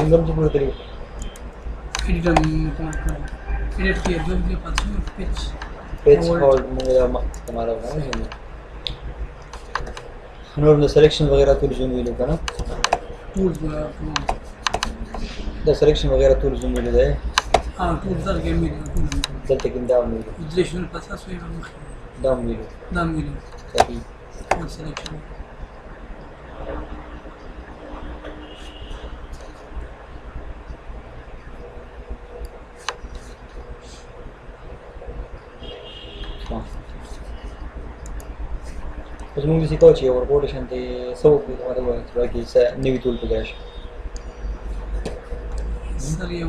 Tinggal je pura tadi. Editor edit किया जो भी पास में Pitch hold मुझे mak तुम्हारा होगा ना ये. और ना selection वगैरह तो जो मिले का ना. tools The selection वगैरह तो जो मिले जाए. हाँ tools दर game मिले tools जब तक इन down मिले. utilization पासा सोई हम Down मिले. दाम मिले सही. और selection Pues mung si coach or rotation de so तुम्हारे वो है कि से new tool पे गए. सर ये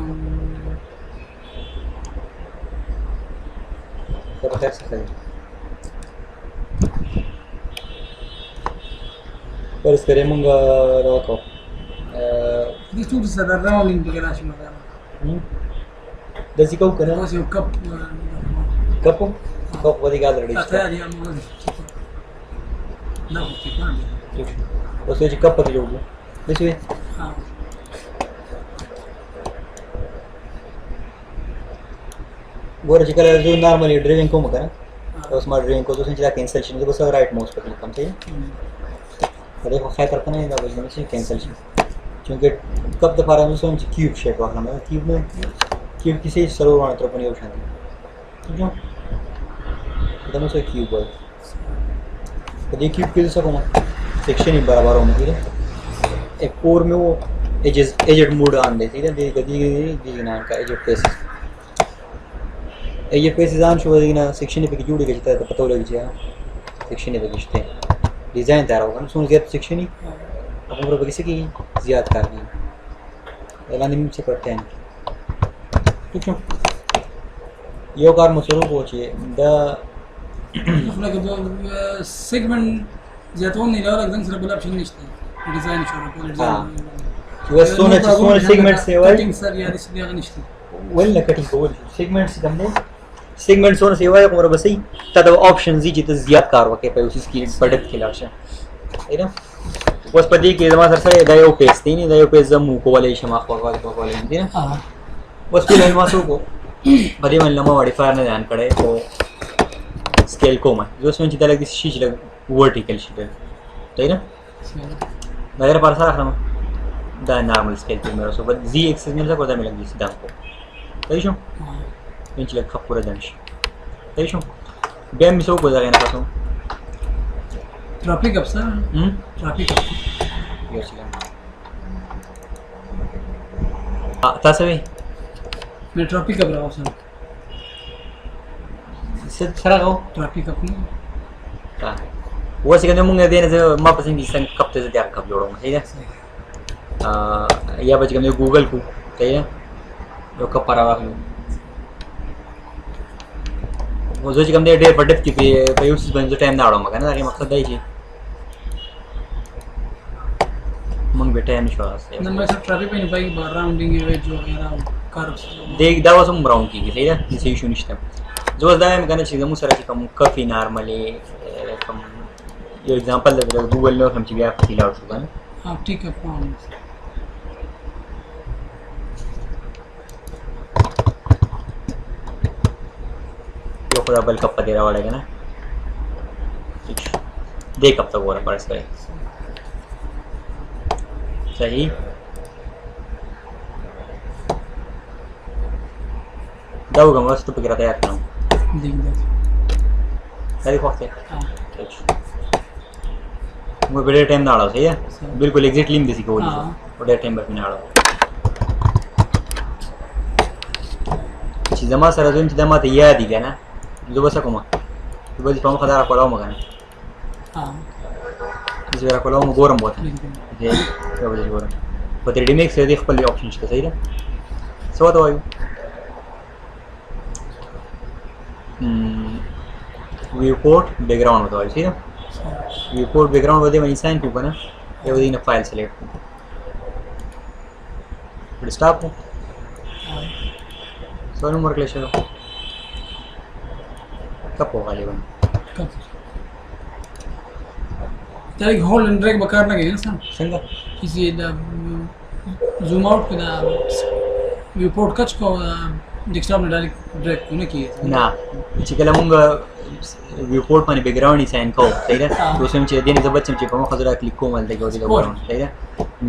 तो खैर से सही. पर इसके लिए मुंगा रखो. دي tools सर rounding वगैरह شو مثلا ده زي كوكو वो ना. से कप كابو كوكو بدي قاعد ريدي. تخيل يا مو لا كمان بس يجي كابو تجوبه. ليش وين؟ हाँ गोरा चिकला जो नॉर्मली ड्राइविंग को मगर तो स्मार्ट ड्राइविंग को तो सिंचला कैंसिल शी तो बस राइट माउस पर क्लिक करते हैं. तो देखो खैर करता नहीं ना बस में कैंसिल शी. क्योंकि कब दफा रहा हूँ सोच क्यूब शेप वाला मैं क्यूब किसी सर्वर वाले तरफ नहीं उठाते. क्यों? इधर में सो क्यूब है. तो ये क्यूब किधर से कौन सेक्शन ही बराबर होने के लिए एक कोर में वो एजेड मोड आन देती है. देखिए कभी ना का एजेड पेसेस ये पेसेस आन शो देना सेक्शन पे जुड़ गया तो पता लग जाए सेक्शन पे खींचते डिज़ाइन तैयार होगा ना सुन गया सेक्शन ही अपन पर किसी की ज़्यादा करनी है लाने से करते हैं. ठीक है यो कार मसरूफ हो चाहिए द لكن سيجمنت زيتون لو لك زنجر بلا بشيء نشتي ديزاين شو ديزاين بس سونا سيجمنت से वाली कटिंग सर यार इसलिए अगर निश्चित ولا कटिंग को सेगमेंट से हमने सेगमेंट सोना से वाला को बस ही तब ऑप्शन जी जित ज्यादा कार वके पे उसी की प्रोडक्ट के लाश है ना. बस पदी के जमा सर से दायो पेज थी नहीं दायो पेज जम को वाले शमा वाले थी ना. हां बस फिर अलमा सो को बड़ी मन लम्बा मॉडिफायर ने ध्यान करे तो स्केल को मैं जो उसमें चिता लगी शीश लग वर्टिकल शीट है तो ना मेरे पास आ रहा है दा नॉर्मल स्केल पे मेरे सो बट जी एक्सिस में से कोदा मिलेगी सीधा को तो शो इंच लग खप पूरा दंश तो शो बेम सो को जाएगा ना पासो traffic up sir traffic up यो सिला हां तासवे मैं ट्रैफिक अप रहा हूं सर को ट्रैफिक अप नहीं हां वो से कहने मुंगे देने से मां पसंद की संग कब से त्याग कब जोड़ो सही है. या बच गए गूगल को सही है जो कब पर आवा वो जो कम दे बड़े की पे यूज बन जो टाइम ना आड़ो मगर ना ये मकसद है जी मंग बेटा है विश्वास है नंबर से ट्रैफिक पे नहीं पाई बार राउंडिंग है जो वगैरह कर्व्स देख दावा सम ब्राउन की सही है इसे इशू नहीं जो दावा में करना चाहिए मुसरा कम काफी नॉर्मली कम ये एग्जांपल दे गूगल में हम चीज आप फिल आउट होगा ना. हां ठीक है पॉइंट तो खुदा बल कप दे रहा पड़ेगा ना. देख कब तक हो रहा परस करे सही जाऊंगा मस्त पे गिरा तैयार करूं देख दे सही वक्त है. हां वो बड़े टाइम ना आड़ो सही है बिल्कुल एग्जैक्टली में देसी को बोली बड़े टाइम पर ना आड़ो चीज़ जमा सर जो चीज़ जमा तो याद ही क्या ना जो बस को मां तो बस पाम खदार कोलाओ मगन हां इस बार कोलाओ गोरम बहुत है ये क्या बोले गोरम बट रिडीमेक से देख पल्ली ऑप्शन है सही है सो तो आयु व्यू पोर्ट बैकग्राउंड होता है ठीक है व्यू पोर्ट बैकग्राउंड वदे में इंसान को बना ये वदे ने फाइल सेलेक्ट फिर स्टॉप हो सोनू मोर क्लेश हो कब होगा लेवन तेरे होल्ड एंड ड्रैग बकार लगे ना सर संगा किसी زوم آउट کړه وی پورټ کچ کو ډیسکټاپ نه ډایرکټ ډایرکټ نه کیږي نه چې کله مونږ ویو پورټ باندې بیک گراوند یې ساين کوو صحیح ده دوسم چې دینه زبر چې په مخه زړه کلیک کوم دلته کې دا وایو صحیح ده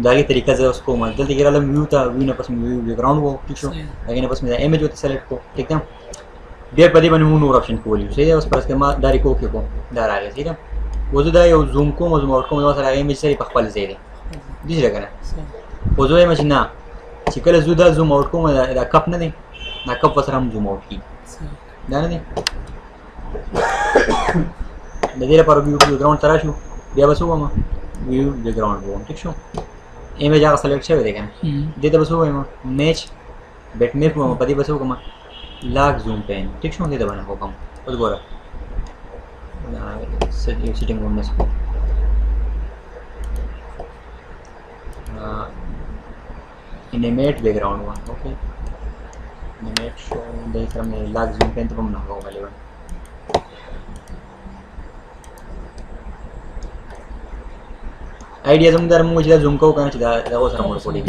دغه طریقه زه اوس کوم دلته کې راځم ویو ته ویو نه پس ویو بیک گراوند وو ٹھیک شو هغه نه پس مې دا ایمیج وته سلیکټ کو ٹھیک ده بیا په دې باندې مونږ نور اپشن کولی صحیح ده اوس پرسته ما داري کو کې کوم دا راغی صحیح ده وزه دا یو زوم کوم زوم اوټ کوم دا سره ایمیج سره په خپل ځای دی دې څنګه نه وزه یې مچ نه چې کله زو دا زوم اوټ کوم دا کپ نه دی دا کپ سره هم زوم اوټ کی دا نه دی د دې لپاره ویو بیک گراوند ترا شو بیا بس ومه ویو بیک گراوند ووم ٹھیک شو ایمیج هغه سلیکټ شوی دی کنه دې ته بس ومه میچ بیٹ میپ ومه په دې بس وکم لاګ زوم پین ٹھیک شو دې ته باندې وکم اوس ګوره سیټینګ ومه نسو animate background one okay animate show دې سره مې لاګ زوم پین ته هم نه وغوړې आइडिया زموږ در موږ چې دا زوم کوو کنه چې دا اوس سره موږ کولی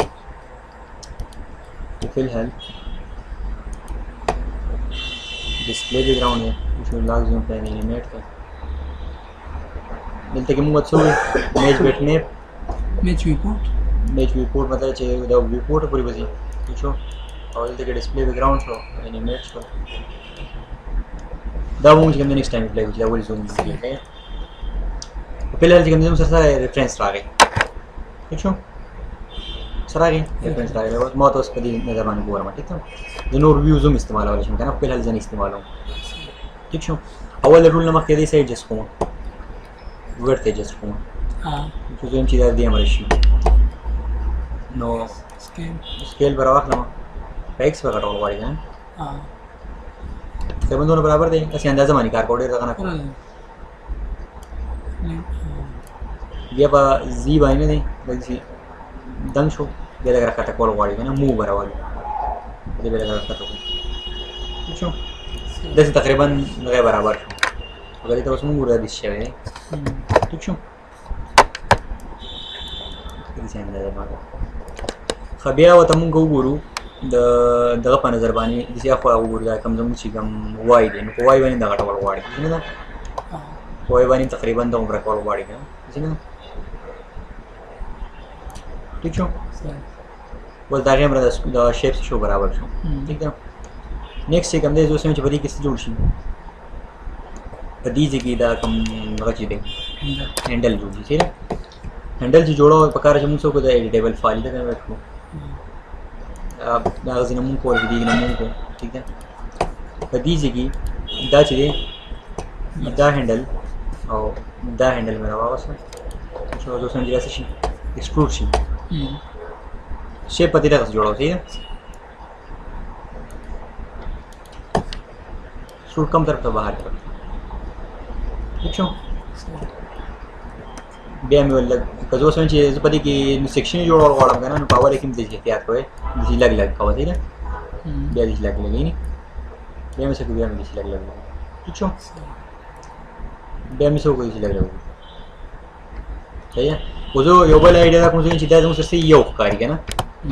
فل هل ډسپلی بیک گراوند دی چې لاګ زوم په انیمیټ کړ دلته کې موږ څه میچ بیٹ میپ میچ وی پورټ مطلب چې دا وی پورټ پوری وځي ٹھیک شو او دلته کې ډسپلی بیک گراوند شو انیمیټ شو دا موږ چې کوم نیکسټ ټایم پلی کوو دا ول زوم دی په لاره کې کوم سره ریفرنس راغی ٹھیک شو سره راغی ریفرنس راغی ما تاسو په دې نظر باندې ګورم ٹھیک ده د نور ویوز هم استعمالول شم کنه په لاره ځنه استعمالوم ٹھیک شو اول رول نه مخکې دې سایډ جس کوم ورته جس کوم چې زم چې دا دې امر شي نو سکیل براوخلم پیکس په غټول غواړي نه څه باندې برابر دی اسی اندازه باندې کار کوډ راغنه بیا به زی باندې نه دی دنګ شو بیا لږ راکټه کول غواړي کنه مو براوړي دې بیا لږ راکټه کوم شو داسې تقریبا غیر برابر شو غلی ته اوس موږ را دي شوی دی ٹھیک شو دې څنګه ده باندې خبیا وته موږ وګورو دغه په نظر باندې د سیا خو وګورو دا کم زموږ چې کم وای دی نو وای باندې دا غټول غواړي نه وای باندې تقریبا د عمر کول غواړي کنه څنګه ٹھیک شو ول دا غیر د شیپس شو برابر شو ٹھیک ده نیکسټ کوم دې زوسم چې په دې کې څه جوړ شي په دې ځکه دا کوم راځي دی هندل جوړ شي هندل چې جوړو په کار چې موږ څه کو دا ایډیټیبل فایل ته کنورټ کړو دا غزنه موږ کول دي نه موږ ٹھیک ده په دې ځکه دا چې دا هندل او دا هندل مې راوځه چې زوسم دې راشي ایکسټروډ شي شیپ په دې راځي جوړو شي सूट कम तरफ से बाहर कर ठीक छो बे में लग कजो समझ ये पति की सेक्शन जोड़ और वाला करना पावर एक इंतज़ के याद कोई दिस लग का होती है बे दिस लग लगी नहीं बे में से कोई में दिस लग ठीक छो बे में से कोई दिस लग सही है वो जो योबल आइडिया था कौन सी चीज़ है जो उससे ये उपकारी है ना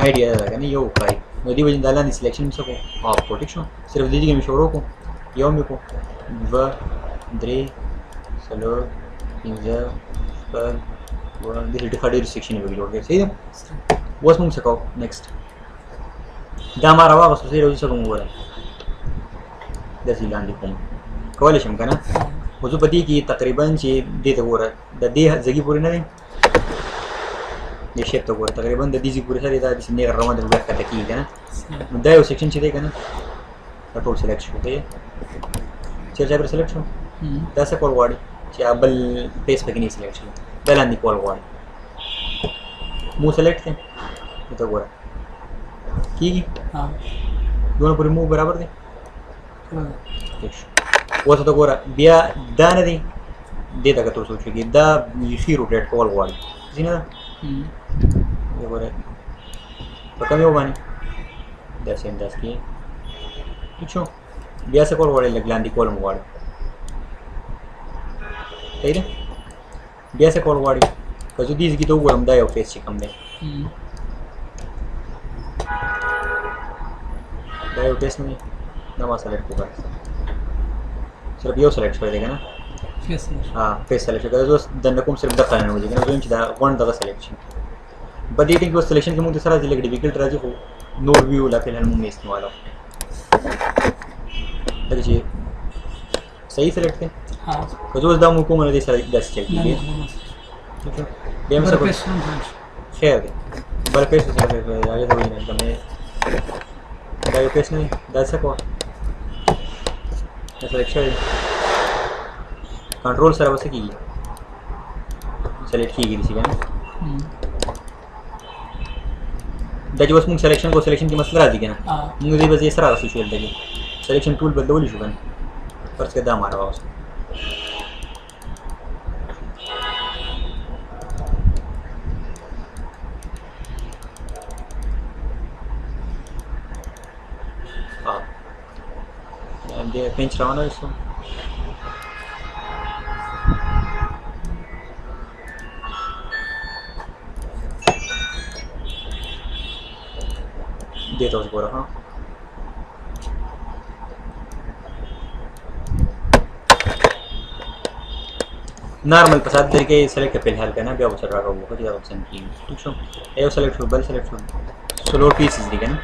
आइडिया था क्या नहीं ये उपकारी नदी वजन डाला नहीं सिलेक्शन में सको आपको ठीक छो सिर्फ दीजिए में शोरों को یوم کو و درې څلور پنځه شپږ و د دې ډیفالټ سیکشن ویل جوړ کړئ صحیح ده اوس موږ څه کوو نیکسټ دا ما راوغه څه راځي څه کوم وره د لاندې کوم کولای شم کنه خو زه په دې کې تقریبا چې دې ته وره د دې ځګي پورې نه دی د شیپ ته وره تقریبا د دې ځګي پورې سره دا د سینې روان د وګړه کته کیږي کنه نو دا یو سیکشن چې دی کنه ټول سلیکټ شو دی چیرې پر سلیکټ شو دا څه کول غواړي چې بل پیس پکې نه سلیکټ شي بل باندې کول غواړي مو سلیکټ کړئ ته وګوره کیږي دوه پورې مو برابر دی اوس ته وګوره بیا دا نه دی دې ته تاسو سوچئ دا یې روټیټ کول غواړي ځینې وګوره په کوم یو باندې دا سیم داس کې ٹھیک شو بیا څه کول غواړي لږ لاندې کول مو غواړي صحیح ده بیا څه کول غواړي که زه دې ځای کې ته وګورم دا یو فیس چې کوم دی یو ټیسټ نه دی دا ما سلیکټ وکړه صرف یو سلیکټ شوی دی که نه فیس فیس سلیکټ شوی که زه اوس دننه کوم صرف دغه نه وځي که نه زه وایم چې دا غونډ دغه سلیکټ شي په دې ټیم کې اوس سلیکشن کې مونږ ته څه راځي لږ ډیفیکلټ راځي خو نور ویو لا فلحال مونږ نه استعمالوو لکه چې صحیح سلیکټ دی ها که زه اوس دا مو کوم نه دی سره داسې چل کېږي بیا مې څه کوم خیر دی بل پیس سره هغه ته وایي نه کومه دا یو پیس نه دی دا څه کوه دا سلیکټ شوی کنټرول سره به څه کېږي سلیکټ کېږي داسې که نه دا چې اوس مونږ سلیکشن کو سلیکشن کې مسله راځي که نه مونږ دې به یې سره راغلی شو دلته کې سلیکشن ټول بدلولی شو که نه فرض کړه دا ما راواوست دې پنچ روانه وستو دې ته اوس ګوره ها نارمل په ساده طریقې سلیکټ په الحال کنه بیا وسره راغو چې دا اپشن کیږي ٹھیک شو یو سلیکټ شو بل سلیکټ شو سلو پیسز دي کنه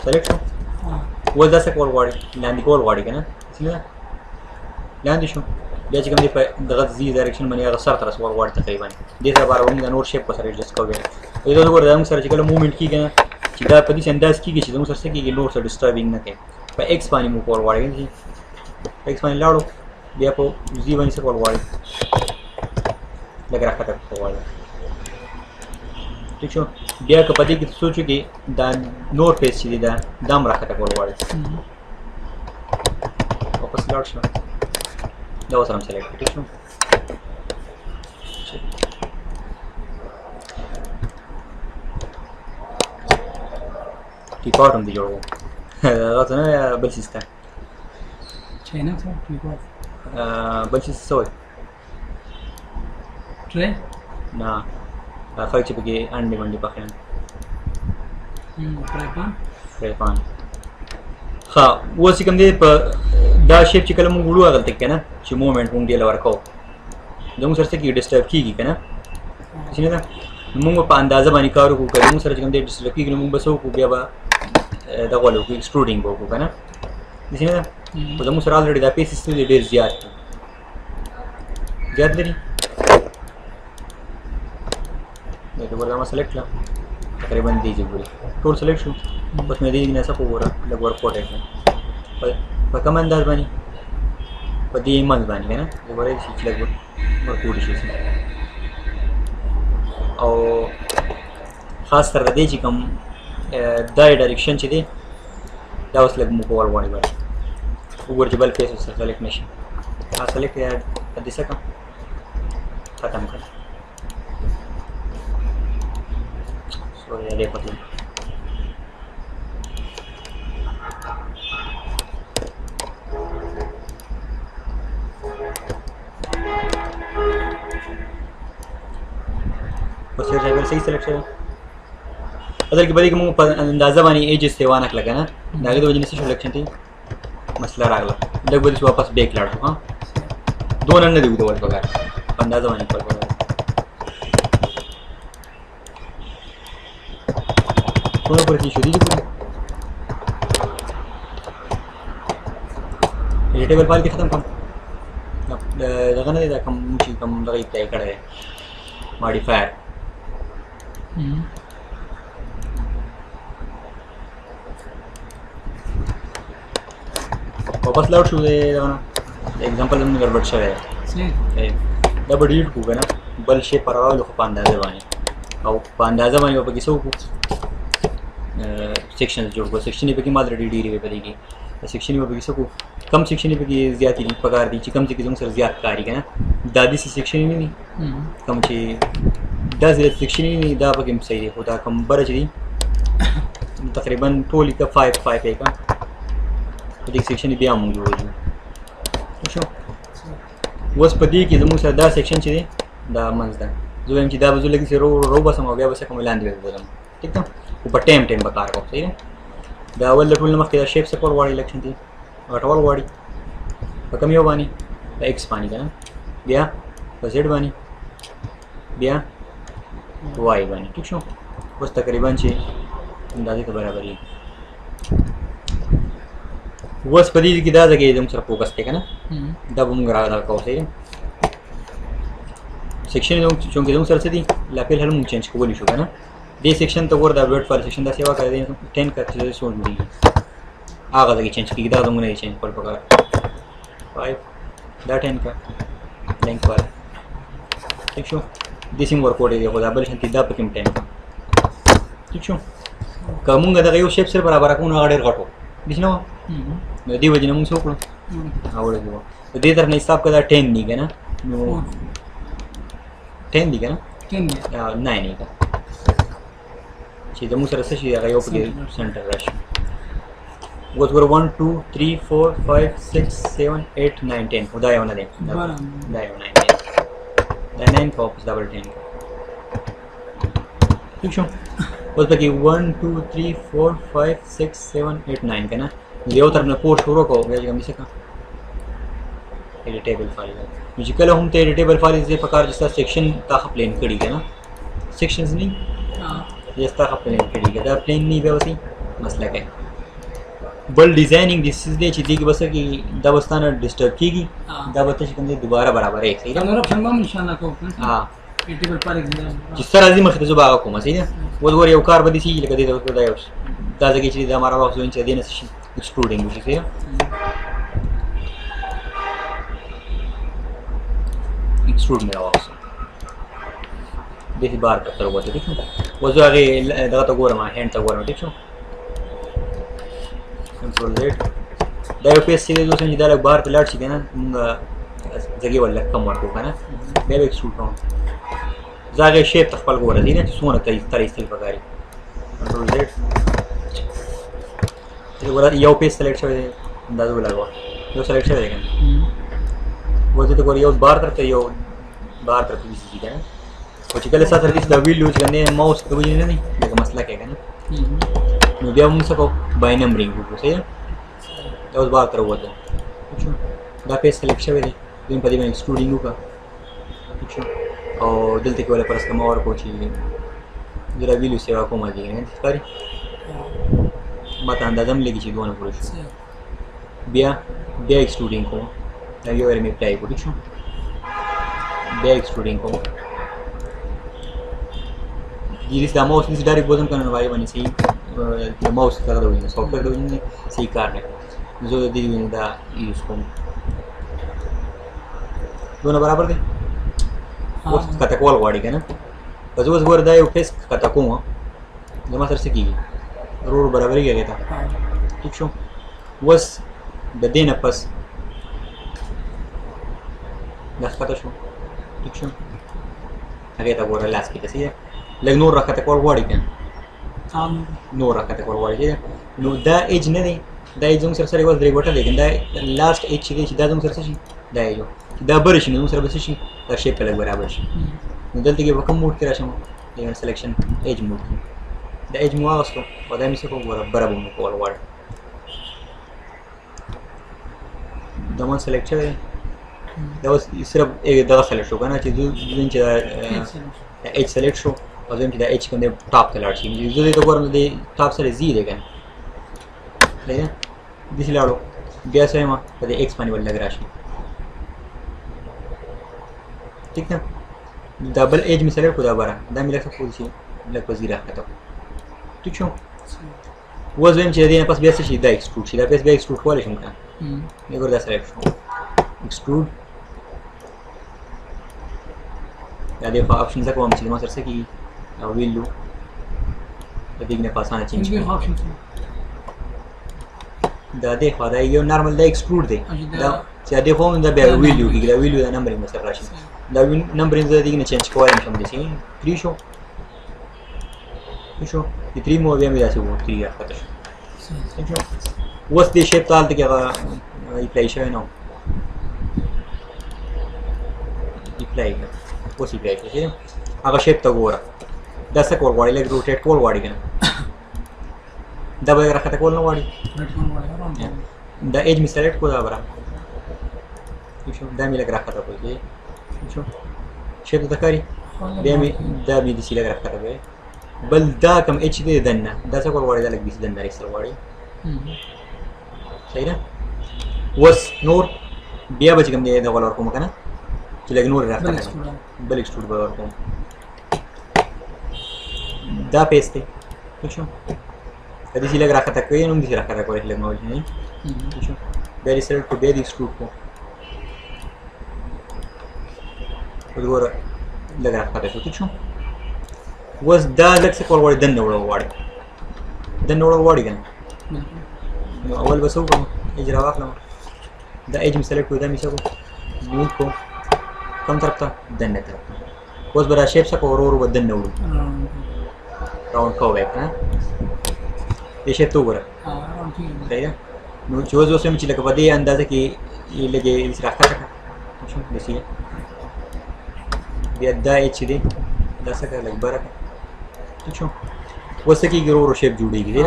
سلیکټ شو و دا څه کول غواړي لاندې کول غواړي کنه څنګه لاندې شو بیا چې کوم دی په دغه زی ډایرکشن باندې هغه سر تر رسول غواړي تقریبا دې سره بار ونی د نور شیپ په سره ایڈجسټ کوو دا وګوره دا موږ سره چې کله موومېنټ کیږي نه چې دا په دې انداز کیږي چې موږ سره څه کیږي نور څه ډسټربینګ نه کوي په ایکس باندې مو کول غواړي چې ایکس باندې لاړو بیا په زی باندې څه کول غواړي لګ راکته کول غواړي ٹھیک شو بیا که په دې کې سوچو کې دا نور پیس چې دی دا دام راکته کول غواړي واپس لاړ شو دا اوس هم سلیکټ ٹھیک شو ټیک آوټ هم دی جوړو هغه څه نه بل سیسته چینه څه ټیک آوټ بل سیس څه وایي ټری نه خلک چې پکې انډې منډې پخوي فری پان ښه اوس چې کوم دی په دا شیپ چې کله مونږ وړو هغلته کې که نه چې موومېنټ مونږ دې له ورکوو زموږ سره څه کېږي ډسټرب کېږي که نه څنګه ده مونږ به په اندازه باندې کار وکړو که زموږ سره چې کوم دی ډسټرب کېږي نو مونږ به څه وکړو بیا به دغه ول وکړو ایکسټروډینګ به وکړو که نه څنګه ده خو زموږ سره الریډي دا پیسې ستونزې ډېر زیات دي زیات لري دا ګوره ما سلیکټ کړه تقریبا دې ځای پورې ټول سلیکټ شو بس مې دې نه څه وګوره لږ ورکوټ یې کړم په کوم انداز باندې په دې منځ باندې که نه وګورئ چې لږ ورکوټ شي او خاص تر دې چې کوم دا ډایرکشن چې دی دا اوس لږ مو کول غواړي باید وګوره چې بل فیس ورسره سلیکټ نه شي سلیکټ یې دې څه کړم ختم کړم سوري دې پتلی بس یو ځای بل صحیح سلیکټ شوی اصل کې به دې کې مونږ په اندازه باندې ایجز ته وانه کړه که نه د هغې د وجې نه څه شو لږ شانتې مسله راغله لږ به داسې واپس بیک لاړ شو ها دونه نه دي اوږدول پکار په اندازه باندې کول پکار څومره پورې شي دي پورې ایډیټیبل فایل کې ختم کړم دغه نه دی دا کوم چې کوم دغه یې پلی کړی دی ماډیفایر واپس لاړ شو دی دغه نه اګزامپل هم ګډوډ شوی دی دا به ډیلیټ کړو که نه بل شی په راوړلو خو په اندازه باندې او په اندازه باندې به پکې څه وکړو سیکشنز جوړ کړو سیکشن یې پکې ما الریډي ډېرې وې په دې کې سیکشن یې به پکې څه کړو کم سیکشن یې پکې زیاتې دي پکار دي چې کم چې زموږ سره زیات کاري که نه دا داسې سیکشن یې نه دي کوم چې دا زیات سیکشن یې نه دي دا پکې هم صحیح دی خو دا کوم بره چې دي تقریبا ټول یې که 5 یې که په دې سیکشن یې بیا موږ جوړوو شو اوس په دې کې زموږ سره دا سیکشن چې دی دا منځ ده زه وایم چې دا به زه لږ رو بسم او بیا به څه کوم لاندې وبولم ټیک ده خو په ټیم به کار کوم صحیح ده دا اول د ټول نه مخکې دا شیپ څه کول غواړي الیکشن دي غټول غواړي په کوم یو باندې په ایکس باندې که نه بیا په زیډ باندې بیا وای باندې ټیک شو اوس تقریبا چې اندازې ته برابر وي اوس په دې کې دا ځای کې زموږ سره فوکس دی که نه دا به موږ را کوو صحیح ده سیکشن چونکې زموږ سره څه دي لاپیل هر موږ چینج کولی شو که نه دې سیکشن ته ګوره دا بلډ فایل سیکشن داسې واکړی دی 10 کا چې څو جوړېږي هغه ځای کې چینج کېږي دا زموږ نه چینج کول پکار 5 دا 10 کا لینک والا ٹھیک شو دې سیم ورکوټ دی خو دا بل شانتي دا پکې 10 کا ٹھیک شو که موږ دغه یو شیپ سره برابر کړو نو هغه ډېر غټ و داسې نه وه نو دې وجې نه موږ څه وکړو هغه وړه د دې طرف نه حساب کړه دا 10 دی که نه نو 10 دی که نه 10 دی 9 دی که چې زموږ سره څه شي هغه یو پکې سنټر راشي اوس ګوره 1 2 3 4 5 6 7 8 9 10 خو دا یو نه دی دا یو 9 دی دا 9 کا واپس ډبل 10 ٹھیک شو اوس پکې 1 2 3 4 5 6 7 8 9 که نه یو طرف نه پوسټ شروع کوو بیا چې کوم څه کا ایډیټیبل فایل نو چې کله هم ته ایډیټیبل فایل یې په کار چې ستا سیکشن تا پلین کړي که نه سیکشنز نه یا ستا پلین کړي که دا پلین نه بیا وسې مسله کوي بل ډیزاینینګ د سیز دی چې دې کې به څه کېږي دا به ستا نه ډسټرب کېږي دا به ته چې کوم دی دوباره برابرې صحیح ده نور اپشن به هم انشاءالله کوو ایډیټیبل فایل چې ستا راځي مخې ته زه به هغه کوم صحیح ده اوس ګوره یو کار به داسې لکه دې ته دا یو دا ځای کې چې دا هماره وخت چې دې نه څه شي ایکسټروډینګ وشي صحیح ده ایکسټروډ مې راواخیستو داسې بار کتر ووته ټیک شو اوس زه هغې دغه ته ګورم هینډ ته ګورم ټیک شو کنټرول زیډ دا یو پیس چې دی اوس چې دا لږ بار پې لاړ شي که نه مونږ ځګې ول لږ کم ورکړو که نه بیا به ایکسټروډ کوم زه هغې شیپ ته خپل ګوره دی نه چې څومره تر ایستل پکار وي کنټرول زیډ چې ګوره یو پیس سلیکټ شوی دی اندازه ولګوه یو سلیکټ شوی دی که نه اوس دې ته ګوره یو بار طرف ته یو بار طرف ته ویسي که نه خو چې کله ستا سره داسې دا ویل یوز کوې ماوس ته وجې نه دی لکه مسله کوې که نه نو بیا موږ څه کوو بای نمبرینګ وکړو صحیح ده دا اوس بار ته راووته ٹھیک شو دا پیج سلیکټ شوی دی دوی په دې باندې ایکسټروډینګ وکړه ٹھیک شو او دلته کې ولا پرسته ما ورکړو چې زه را ویلو سیوا کومه دي نه ښکاري ما ته اندازه هم لګي چې دونه پوره شو بیا ایکسټروډینګ کوم دا یو ویل مې اپلای کړو ٹھیک شو بیا ایکسټروډینګ کوم جیریس دا ماوس نیس ډایرکټ بوزم کنه وای باندې صحیح د ماوس سره د وینې سافټویر د وینې صحیح کار نه کوي زه د دې وینې دا یوز کوم دونه برابر دی اوس کته کول غواړي که نه په زه اوس ګوره دا یو پیس کته کوم زما سره څه کېږي ورو برابرېږي هغې ته ټیک شو اوس د دې نه پس دا ښکته شو ټیک شو هغې ته ګوره لاس کې صحیح ده لږ نور راښکته کول غواړي که نور راښکته کول غواړي چې نو دا ایج نه دی دا ایج زموږ سره یوازې درې ګوټه دی دا لاسټ ایج چې دی چې دا زموږ سره څه شي دا ایج چې دا بره شي نو زموږ سره به څه شي دا شیپ ته لږ برابر شي نو دلته کې به کوم موډ کې راشم سلیکشن ایج موډ کې دا ایج مو واغستو او دا مې څه کوم بره به مو کول غواړم دا مو سلیکټ شوی دا اوس صرف دغه سلیکټ شو که نه چې زه چې دا ایج سلیکټ شو او زه چې دا ایج کوم دی ټاپ ته لاړ شي زه دې ته ګورم د ټاپ سره زی دی که نه دی نه داسې لاړو بیا څه یم په دې ایکس باندې ول لږ راشي ٹھیک ده دا بل ایج مې سلیکټ کړو دا بره دا مې لږ څه کول شي لږ په زی راښکته کړو ٹھیک شو اوس وایم چې د دې نه پس بیا څه شي دا ایکسټروډ شي دا پیس بیا ایکسټروډ کولی شم که نه بیا ګوره دا سلیکټ شو ایکسټروډ دا دې خو آپشن ځکه وایم چې زما سره څه کېږي ویلو د دې نه په اسانه چینج کړو دا دې خو دا یو نارمل دا ایکسټروډ دی دا چې دې خو دا بیا ویلو کېږي دا ویلو دا نمبرینګ به سره راشي دا نمبرینګ زه د دې نه چینج کولی شم داسې 3 شو شو د 3 مو بیا مې داسې و 3 راښکته شو اوس دې شیپ ته هلته کې هغه اپلای شوی نه و اپلای کړه اوس اپلای کړه هغه شیپ ته ګوره دا څه کول غواړي لږ روټیټ کول غواړي که نه دا به راښکته کول نه غواړي دا ایج مې سلیکټ کړو دا به دا مې لږ راښکته کړو شیپ ته ښکاري بیا مې دا مې داسې لږ راښکته کړی بل دا کوم ایچ دی دننه دا څه کول غواړي دا لږ داسې دننه راایستل غواړي صحیح ده اوس نور بیا به چې کوم دی دغه ورکوم که نه چې لږ نور راښکته کړم بل ایکسټروډ به ورکوم دا پیس دی ٹھیک شو که داسې لږ راښکته کوي نو هم داسې راښکته کولی شي لږ نور ټیک شو بیا دې سلیکټ کړو بیا دې ایکسټروډ کړو اوس ګوره لږ راښکته شو ټیک شو اوس دا لږ څه کول غواړي دننه وړل غواړي دننه وړل غواړي که نه نو اول به څه وکړم ایج راواخلم دا ایج مې سلیکټ کړو دا مې څه کړو موو کړو کوم طرف ته دننه طرف ته اوس به دا شیپ څه کړو ورو ورو به دننه وړو راوند کوو بیک نه دې شیپ ته وګوره صحیح ده نو چې اوس اوس چې لکه په دې اندازه کې لږ یې راښکته کړه داسې بیا دا ایچ دی دا څه کړه لږ بره کړه ٹھیک شو اوس څه کېږي ورو ورو شیپ جوړېږي دی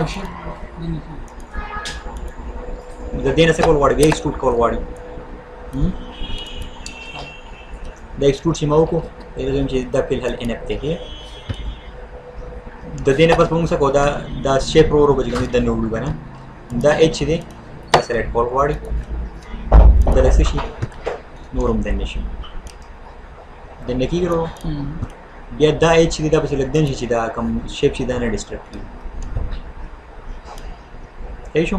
د دې نه څه کول غواړي بیا ایکسټروډ کول غواړي دا ایکسټروډ چې ما وکړو وایم چې دا فی الحال انف دی کې د دې نه پس به موږ څه کوو دا شیپ ورو ورو به چې کوم دی دننه وړو که نه دا ایچ دی دا سلیکټ کول غواړي دا لږ څه شي نور هم دننه شي دننه کېږي ورو بیا دا ایچ دی دا پسې لږ دننه شي چې دا کوم شیپ چې دا نه ډسټرب کېږي صحیح شو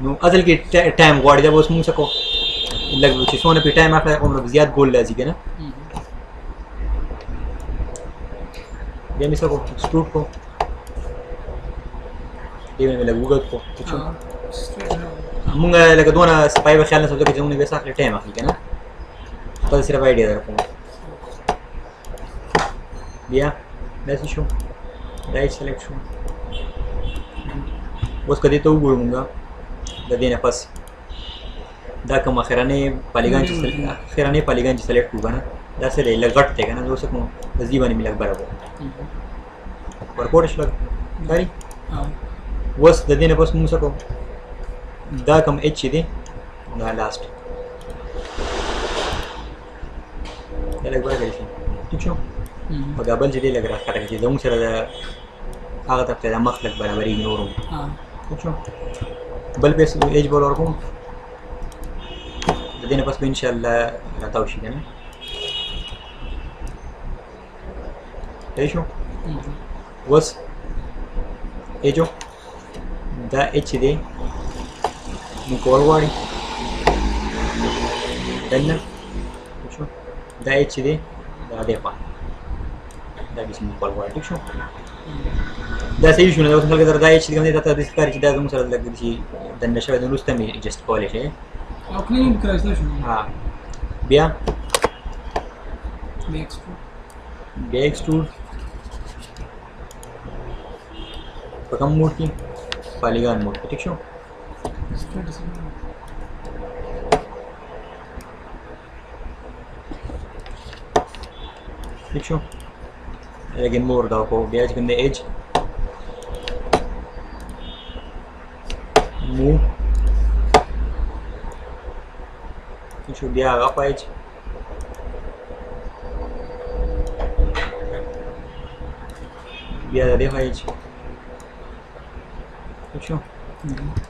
نو اصل کې ټایم غواړي دا به اوس موږ څه کوو لږ چې څونه پې ټایم اخلي هغومره زیات ګول راځي که نه بیا مې څه کړو ایکسټروډ کړو دې مې لږ اوږد کړو ٹھیک شو مونږ لکه دونه سپای به خیال نه ساتو چې مونږ بیا څه اخلي ټایم اخلي که نه خپل صرف آیډیا در کوم بیا داسې شو دا ایچ سلیکټ شو اوس که دې ته وګورو مونږ د دې نه پس دا کوم اخرنی پالیګان چې سلیکټ کړو که نه دا څه دی لږ غټ دی که نه زه اوس کوم په دې باندې مې لږ بره کړو ورکوټ شو لږ ښکاري اوس د دې نه پس موږ څه کوو دا کوم ایچ چې دی دا لاسټ دا لږ بره کړی شي ټیک شو او دا بل چې دی لږ راښکته کړي چې زموږ سره د هغه طرف ته دا مخ لږ برابرېږي نور هم ټیک شو بل پیس ایج بول ورکوم د دې نه پس به انشاءالله راتاو شي که نه صحیح شو اوس ایجو دا ایچ دی نو کول غواړي دننه ټیک شو دا ایچ دی دا دې خوا دا داسې مونږ کول غواړي ټیک شو دا صحیح شو نه اوس خلک دا ایچ دی کوم دی تا ته داسې ښکاري چې دا زموږ سره لږ داسې دننه شوی دی نو وروسته مې ایجسټ کولی شي بیا ایکسټروډ په کوم موډ کې پالیګان موډ کې ټیک شو ٹھیک شو اگین مور دا کو بیا چې کوم دی ایج موو ٹھیک شو بیا هغه په ایج بیا د دې په ایج ٹھیک شو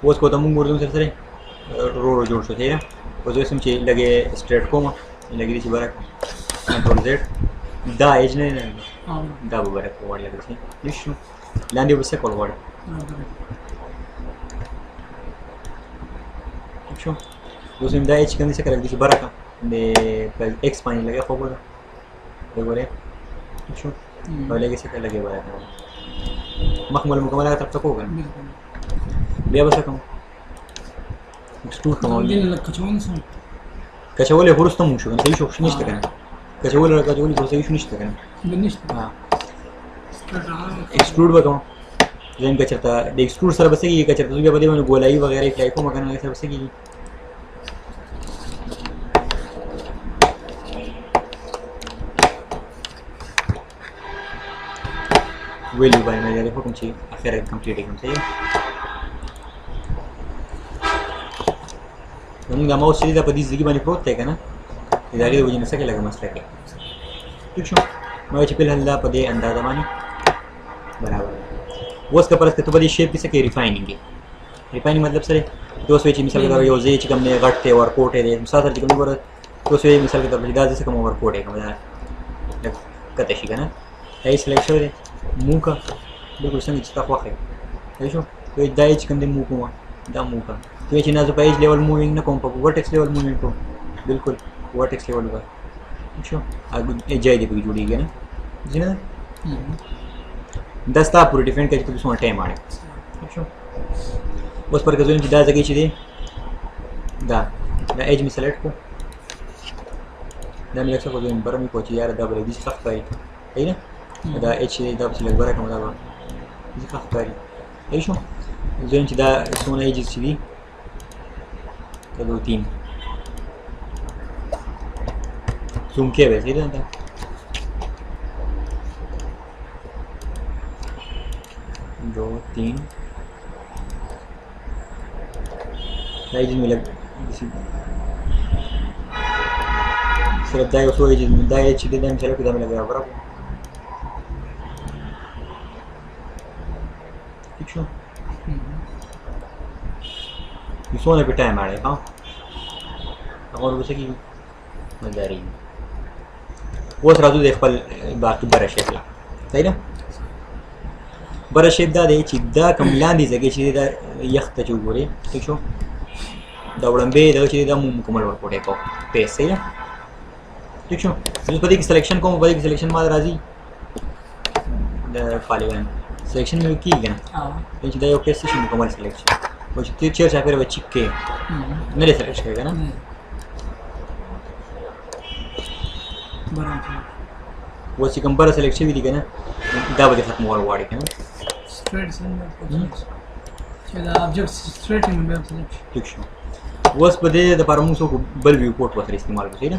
اوس کو ته مونږ ورته سره رو رو جوړ شو دی اوس اوس چې لګې سټریټ کوم لګې چې بره کنټرول زیډ دا ایج نه دا به بره کوړی لګې ٹھیک شو لاندې به څه کول غواړي ٹھیک شو اوس دا ایج کوم څه کړل چې بره کا د ایکس باندې لګې خو بره وګوره ٹھیک شو او لګې څه کړل لګې بره مخمل مکمله طرف ته کوو بیا به څه کوم ایکسټروډ کوم کچول یې وروسته مونږ شو صحیح شو نشته که نه کچول خو صحیح شو نشته که نه ایکسټروډ به کوم زم که چېرته د ایکسټروډ سره به څه کېږي که چېرته زه بیا په دې باندې ګولایي وغیره اپلای کوم که نه هغې سره به څه کېږي ویلیو باندې مې دا حکم چې اخر کمپلیټ کوم صحیح موږ دا ماوس چې دا په دې ځای باندې پروت دی کنه دا لري وجه نسکه لګه مسله کې ٹھیک شو ما چې په هله په دې اندازه باندې برابر اوس که پرسته ته په دې شیپ کې څه کې ریفاینینګ ریفاینینګ مطلب سره دوه سوي چې مثال دا یو ځای چې کوم نه غټ ته ورکوټ دی مثال سره چې کوم ګوره دوه سوي مثال کې دا ځکه کوم ورکوټ دی کوم دا کته شي کنه هي سلیکټ شوی دی موکا بالکل څنګه چې تاسو واخی دی شو دوی دای چې کوم د موکو دا موکا دوی چې نه زه پیج لیول مووینګ نه کوم په ورټکس لیول مووینګ کوم بالکل ورټکس لیول وای شو هغه جای دی په جوړیږي نه ځینې دا ستا پورې ډیفرنٹ کوي چې تاسو ټایم اړه شو اوس پر کزوین چې دا ځای چې دی دا ایج می سلیکټ کو دا مې څه کوم برمي کوچ یار دا بل دي څه ښکاري نه دا ایچ دا په لږ برکه مدا به ځکه ښکاري ایشو زين چې دا څونه ایجز چې دي کلو 3 زوم کې به زیاده ده دو 3 دا ایجز مې لګ صرف دا یو څو ایجز دا ایچ دي دا مې سره کې دا مې لګا برابر شو څونه په ټایم اړه ها هغه ورته کی مداري اوس راځو د خپل باقي بره شیپ لا صحیح ده بره شیپ دا دی چې دا کوم لاندې ځای چې دا یخت ته وګوري ٹھیک شو دا وړاندې دا چې دا مکمل ورکوټه کو پیسې صحیح ده ٹھیک شو زه په دې کې سلیکشن کوم په دې کې سلیکشن ما راځي د پالیګان سلیکشن مې کیږي نه چې دا یو کیس شي مکمل سلیکشن و چې تیر چیرې چاپیره به چیک کې نه لري سلیکشن کوي کنه برابر و چې کوم بره سلیکشن وي دي کنه دا به ختم وړاړي کنه سټریټ سنبل چې دا ابجیکټ سټریټینګ به سلیکشن ٹھیک شو اوس په دې د پاره موږ بل ویو پورټ وسره استعمال کوو نه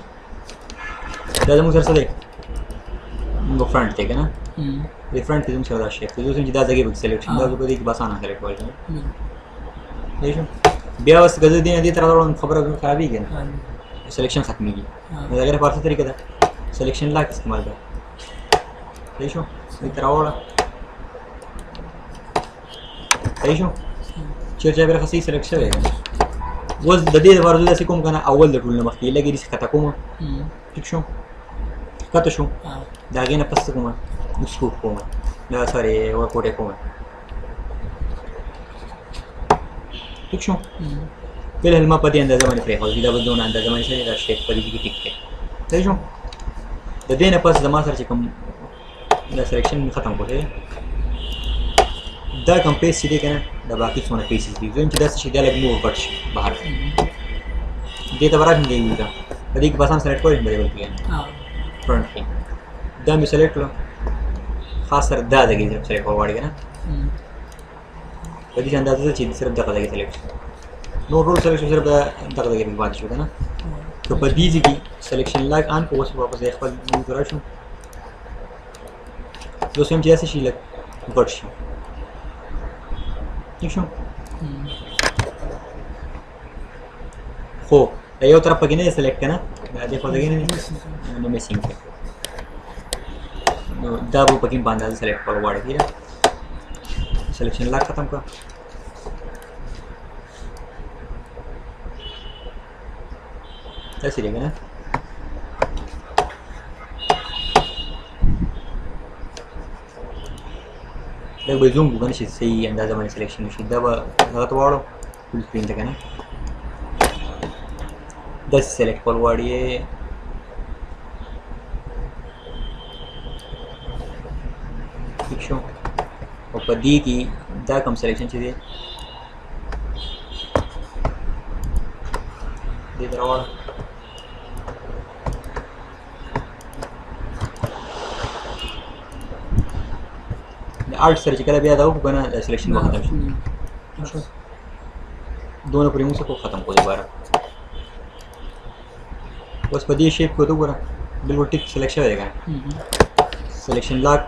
دا زموږ سره څه دی موږ فرنٹ دی کنه different things are that shape. So using that again selection. That's what we can basana select for. देखो बिया बस गज़े दिन अदी तरह वालों खबर अगर खराब ही गया selection ख़त्म ही गया अगर पार्ट से तरीका था selection लाख इस्तेमाल कर देखो इस तरह वाला देखो चर्चा पर खसी selection है वो ददी बार जो ऐसे कौन करना अव्वल दटूल ने मख्ती लगी रिस्क खता कौन ठीक शो कत शो दागे न पस्त कौन उसको कौन ना सारे वो कोटे कौन ठीक शो पहले हलमा पति अंदाज़ा मैंने फ्रेक और जिला बदलना अंदाज़ा मैंने से इधर शेप पति की टिक है ठीक शो ददी न पस्त जमा सर चिकम इधर सिलेक्शन ख़त्म हो गए दा कंपेस सीधे कहना दा बाकी सोना पीसेस दी जो इन चिदा से सीधा लग मूव बट्स बाहर दे तबरा नहीं गई उधर कभी के पास हम सेलेक्ट करें बड़े बल्कि फ्रंट पे दा मैं सेलेक्ट लो खास सर दा देगी जब सेलेक्ट फॉरवर्ड करना कभी अंदाज़े से चीज़ सिर्फ दखल देगी सेलेक्ट नो रोल सेलेक्शन सिर्फ दखल देगी बिग बात शुरू है ना तो पर दीजिए की सिलेक्शन लाइक आन को वापस एक बार मूव करा शूँ जो सेम चीज़ से शीलक बट्स ठीक शो हो यो तरफ पगिने सेलेक्ट करना देखो लगे नहीं मिसिंग है दा वो पगिन बांधा सेलेक्ट फॉरवर्ड किया सिलेक्शन लाख खत्म का ऐसे रहेगा ना एक बार जूम करने से सही अंदाज़ा मैंने सिलेक्शन में सीधा लगा तो वाड़ो फुल स्क्रीन तक है ना 10 सेलेक्ट फॉरवर्ड ये ठीक शो और पदी की दा कम सिलेक्शन चाहिए दे तरह वाला आर्ट सर्जिकल भी आता हो ना सिलेक्शन में ख़त्म दोनों प्रीमों से को ख़त्म हो दोबारा बस पदी शेप को तो पूरा बिल्कुल टिक सिलेक्शन रहेगा सिलेक्शन लाख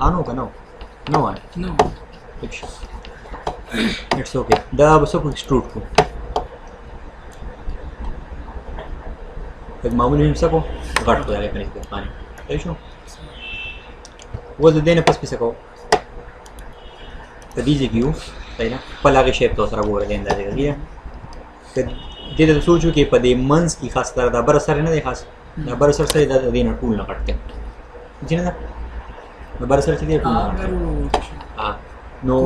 ऑन होगा ना نو وای نو اټس اوکے دا بس کو ایکسټروډ کو एक मामूली हिंसा को घट हो जाएगा अपने इसके पानी सही शो वो दे देने पस पिसे को तो दीजिए क्यों सही ना पल आगे शेप तो सारा बोल देने दाएगा ये तो दे तो सोचो कि पदे मंस की खास तरह दा बरसर है ना दे खास दा बरसर से दा देना टूल ना कटते जी ना दा बरसर से दे टूल ना अगर वो हां नो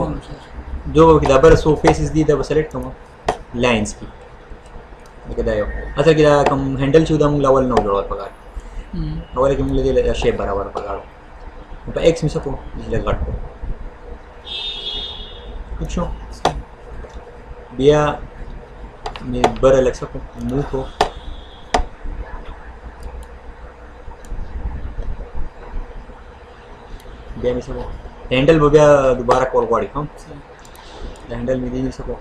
जो कि दा बरसो फेसेस दी दा सेलेक्ट करो लाइंस की कदा यो असल की कम हैंडल चुदा मुंग लेवल नो जोड़ पगार अवल की मुंग ले शेप बराबर पगार तो एक्स में सको इसलिए घट को कुछ बिया में बर लग सको मुंह को बिया में सको हैंडल बिया दोबारा कॉल बॉडी हम हैंडल में दे सको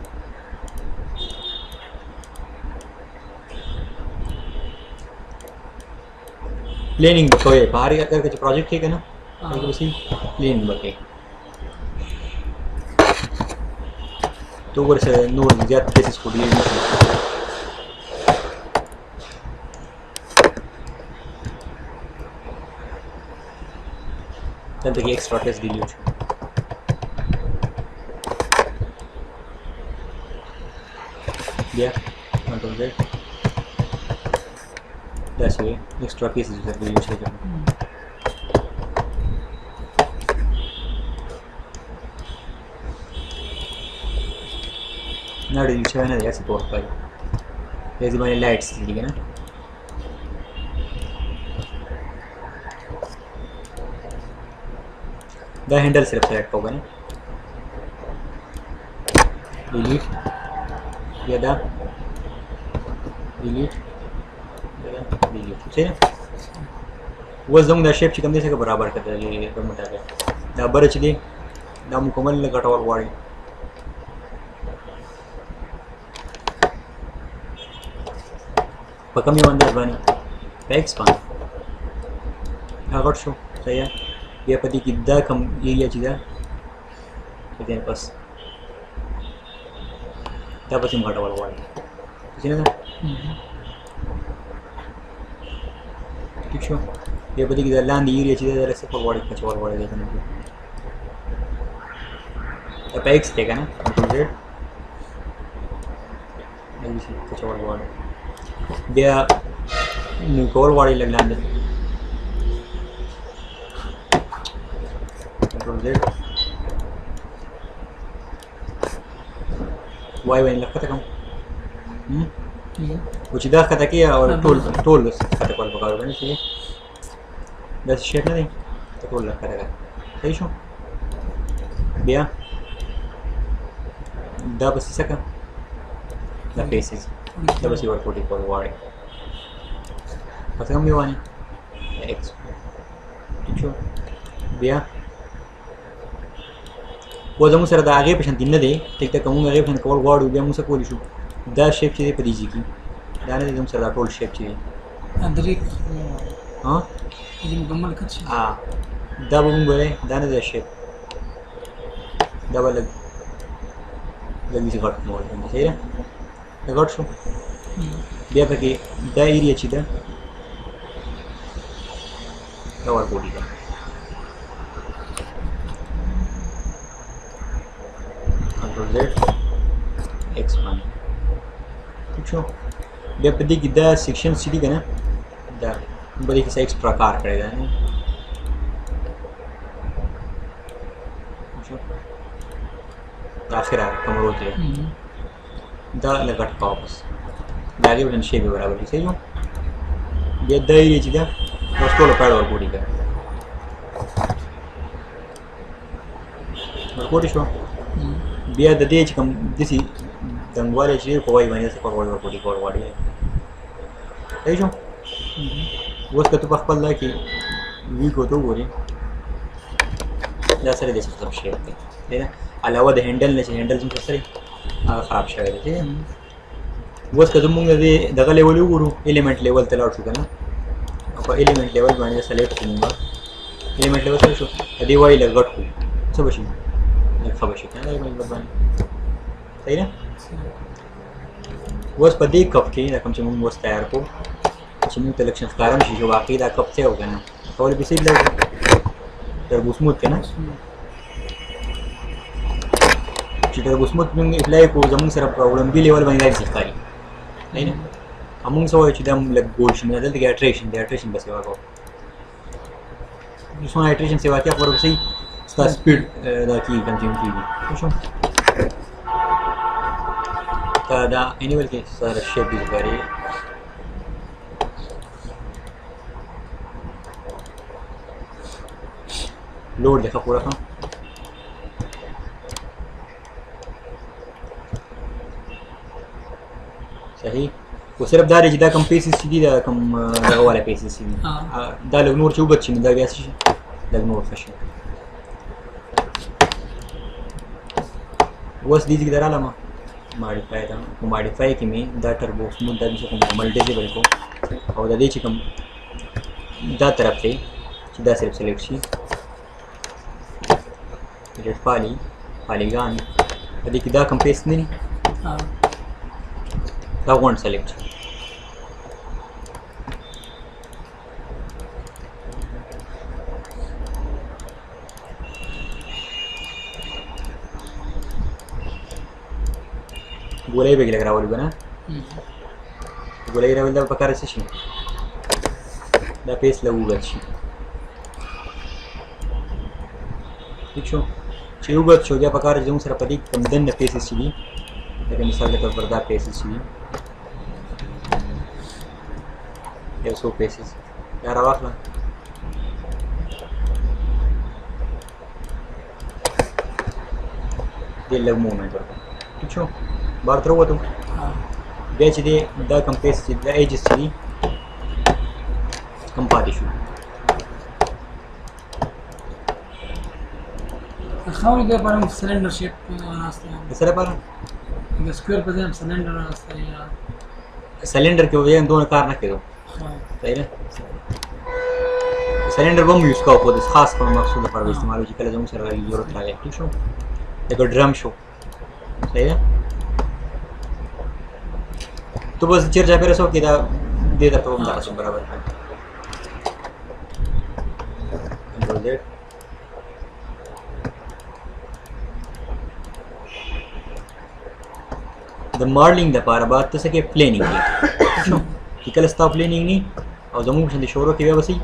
प्लेनिंग बकोए बाहरी अगर कुछ प्रोजेक्ट ठीक है ना तो उसी प्लेनिंग बके तो वर से नोट ज्यादा केसेस को डील तब तक एक्स्ट्रा टेस्ट डील हो या control Z that's way extra pieces that we use here now do you show another support file there's my lights ठीक है ना the handle सिर्फ select होगा ना delete या दा delete ठीक है वो जंग दा शेप चिकन से बराबर कर दे ये कम मटा के दा बर चली दा मुकम्मल घटावर वाड़ी पकम ये अंदर बनी पैक्स पान अगर शो सही है ये पति की दा कम एरिया चीज़ है ठीक है बस दा बस घटावर वाड़ी ठीक है ना ठीक है ये बदी की लांदी एरिया चीज़ है जैसे फॉरवर्ड कचवाल वाले देखने को अपेक्स देगा ना कंट्रोल Z ऐसे कचवाल वाले बिया मुकोल वाले लग लांदे कंट्रोल Z वाई वाई लगता था कम कुछ इधर कटा किया और टोल कटा कॉल पकड़ बने चाहिए बस शेप नहीं तो टोल लग करेगा सही शो बिया दा बस इसका दा फेसेस दा बस योर कोटी कॉल वाड़ी पता कम ये एक्स ठीक शो बिया वो जमू सर दा आगे पेशेंट दिन दे ठीक तक कहूँगा आगे पेशेंट कॉल वाड़ बिया मुझसे कोई इशू दा शेप चाहिए पदीजी की दाने एकदम सरदार टोल शेप चाहिए अंदर एक हाँ ये मुकम्मल कच्छ हाँ दब बोले दाने दा शेप डबल लगी से घट मोड़ सही है घट शो बिया पे दा एरिया चाहिए कवर बॉडी का कंट्रोल Z एक्सपांड ठीक है डेप्थ की दा सेक्शन सिटी का ना दा बड़ी किसी एक्स्ट्रा कार करेगा नहीं आखिर कमर होती है दा लगट का वापस दागे बटन शेप बराबर सही हो ये दा एरिया चीज़ दोस्तों पैड और बॉडी का और बॉडी शो बिया दे कम दिसी दंगवाले चीज़ कोई बने से कोई और बॉडी कोई वाड़ी है सही शो वो उसका तो पक्का लगा कि वीक हो तो बोले जैसे दे सकते शेप पे ठीक है अलावा द हैंडल ने हैंडल तुम सही खराब शेप है ठीक है वो उसका तुम मुझे दगा लेवल ऊपर एलिमेंट लेवल तलाड़ चुका ना अब एलिमेंट लेवल मैंने सेलेक्ट करूँगा एलिमेंट लेवल से शो यदि वही लगट हो څه بشي ښه بشي که نه دا مجبور باندې صحیح ده اوس په دې کپ کې دا کوم چې موږ اوس تیار کړو چې موږ ته لږ شان ښکاره شي چې واقعي دا کپ څه و که نه کولی به صحیح لږ تربوس موت که نه چې تربوس موت موږ اپلای کړو زموږ سره په وړاندې لیول باندې داسې ښکاري صحیح نه موږ څه وایو چې دا لږ ګول شي نه دلته کې اټریشن به سیوا کوو څونه اټریشن سیوا کړه خو ورپسې ستا سپیډ دا کېږي کنزیوم کېږي پوه شو دا انیول کې سره شیپ دي ښکاري لوډ دی ښه پوره ښه صحیح خو صرف دا دی چې دا کوم پیسز چې دي دا کوم دغه والا پیسز چې دي دا لږ نور چې اوږد شي نو دا بیا څه شي لږ نور ښه شي اوس دې ځای کې درالمه ماډیفای ته په ماډیفای کې مې دا ټربو سموت دا چې کوم ملټیبل کو او د دې چې کوم دا طرف دی چې دا صرف سلیکټ شي پالیګان په دې کې دا کوم پیس نه دي دا غونډ سلیکټ ګولۍ به کې لږ راولي به نه ګولۍ راولي دا به په کار څه شي دا پیس لږ اوږد شي ٹھیک شو چې اوږد شو بیا په کار چې زموږ سره په دې کوم دننه پیسز چې دي لکه مثال کے طور پر دا پیسز چې دي یو څو پیسز دا راواخله دې لږ موومنټ ورکړه ٹھیک شو بار تر ووتم بیا چې دی دا کوم پیس چې دا ایجز چې دي کم پاتې شو خاورې د لپاره سلنډر شیپ راسته د څه لپاره د سکویر په ځای هم سلنډر راسته یا سلنډر کې وایي دونه کار نه کېدو صحیح ده سلنډر به هم یوز کوو خو د خاص په مقصود لپاره به استعمالوي چې کله زموږ سره ضرورت راغی ټیک شو لکه ډرم شو صحیح ده تو بس چیر چاپېره څوک کې دا دې درته هم دغسې برابر کړه کنټرول زیډ د ماډلینګ دپاره به ته څه کې پلینینګ کې چې کله ستا پلینینګ نه او زموږ شان د شورو کې بیا به صحیح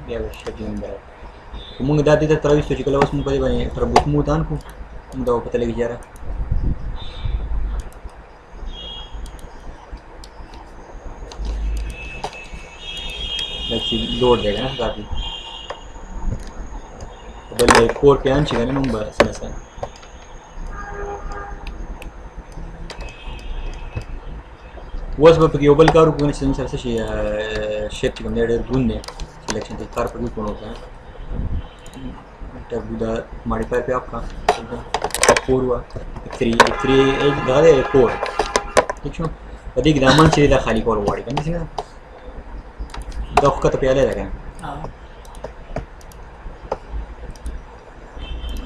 بیا به شیپینګ برابر خو موږ دا دې ته راوستو چې کله اوس موږ په دې باندې تربوس موت آن کړو موږ دا به پته لګي یاره لږ چې لوډ دی که نه کافي بل کور کې آن چې که نه نو به څه نه څه اوس به پکې یو بل کار وکړو چې زموږ سره څه شي شیپ چې کوم دی ډېر دروند دی سلیکشن ته کار پکې وکړو که نه ټربو دا ماډیفایر پې آپ کړه 4 وه 3 دا دی 4 ٹھیک شو په دې کې دا من چې دا خالي کول غواړي که نه څنګه دا خو کته پیاله ده که نه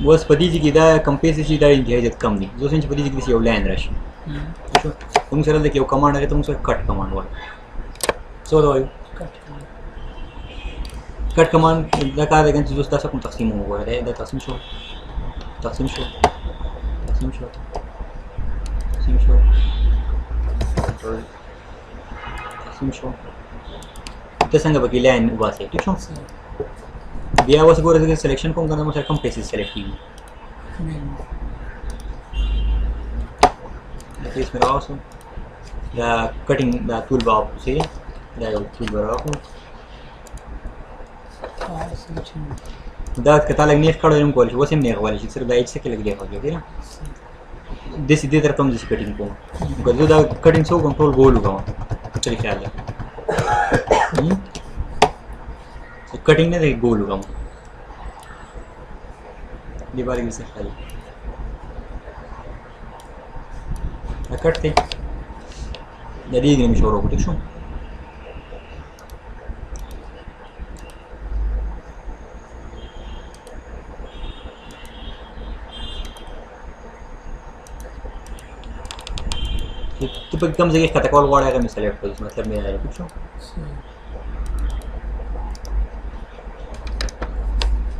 اوس په دې ځای کې دا کم پیسې چې دا انتهایي زیات کم دي زه اوس چې په دې ځای کې داسې یو لاین راشي شو موږ سره دلته یو کمانډ راغی ته موږ سره کټ کمانډ وایو څه ورته وایو کټ کمانډ دا کار دی چې زه تاسو کوم تقسیم وګورئ دا تقسیم شو تقسیم شو تقسیم شو تقسیم شو تقسیم شو ته څنګه پکې لاین وباسئ ټیک شو بیا اوس ګوره زه سلیکشن کوم که نه موږ سره کوم پیسز سلیکټ کېږي دا پیس مې راوستو دا کټینګ دا ټول به واپسې دا یو ټول به راواخلو دا که تا لږ نیغ کړی هم کولی شي اوس هم نیغ والی شي صرف دا ایچ څه کې لږ نیغ وکړو ښه نه داسې دې طرف ته هم داسې کټینګ کوم که زه دا کټینګ څه وکړم ټول ګول وکړم څه خیال ده کټینګ نه دی ګول وکړم دې باره کې څه خیال دا کټ دی د دې ځای نه مې شروع وکړو ټیک شو په کوم ځای کې ښکته کول غواړئ هغه مې سلیکټ کړئ مطلب مې دا دی ټیک شو